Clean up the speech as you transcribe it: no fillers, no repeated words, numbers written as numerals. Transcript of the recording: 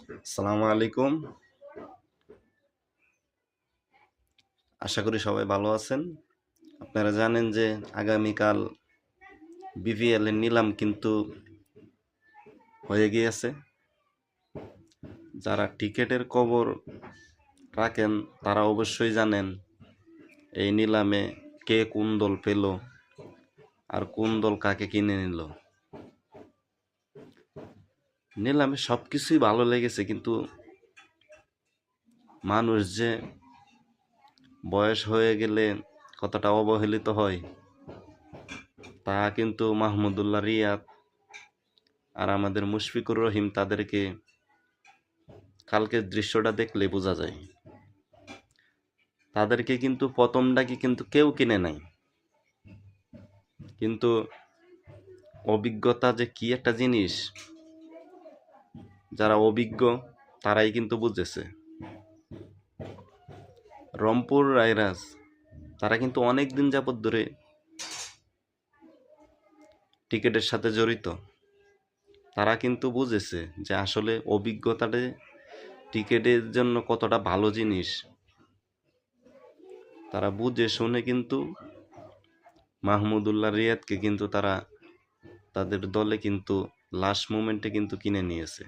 আসসালামু আলাইকুম। আশা করি সবাই ভালো আছেন। আপনারা জানেন যে আগামীকাল বিপিএল এর নিলাম কিন্তু হয়ে গিয়েছে। যারা টিকেটের খবর রাখেন তারা অবশ্যই জানেন এই নিলামে কে কোন দল পেল আর কোন দল কাকে কিনে নিল। নিলামে সবকিছুই ভালো লেগেছে, কিন্তু মানুষ যে বয়স হয়ে গেলে কতটা অবহেলিত হয় তা কিন্তু মাহমুদুল্লাহ রিয়াদ আর আমাদের মুশফিকুর রহিম তাদেরকে কালকের দৃশ্যটা দেখলে বোঝা যায়। তাদেরকে কিন্তু প্রথম ডাকে কিন্তু কেউ কিনে নাই, কিন্তু অভিজ্ঞতা যে কি একটা জিনিস যারা অভিজ্ঞ তারাই কিন্তু বুঝেছে। রংপুর রাইডার্স তারা কিন্তু অনেক দিন যাবৎ ধরে টিকেটের সাথে জড়িত। তারা কিন্তু বুঝেছে যে আসলে অভিজ্ঞতাটা টিকেটের জন্য কতটা ভালো জিনিস। তারা বুঝে শুনে কিন্তু মাহমুদুল্লাহ রিয়াদকে কিন্তু তারা তাদের দলে কিন্তু লাস্ট মোমেন্টে কিন্তু কিনে নিয়েছে।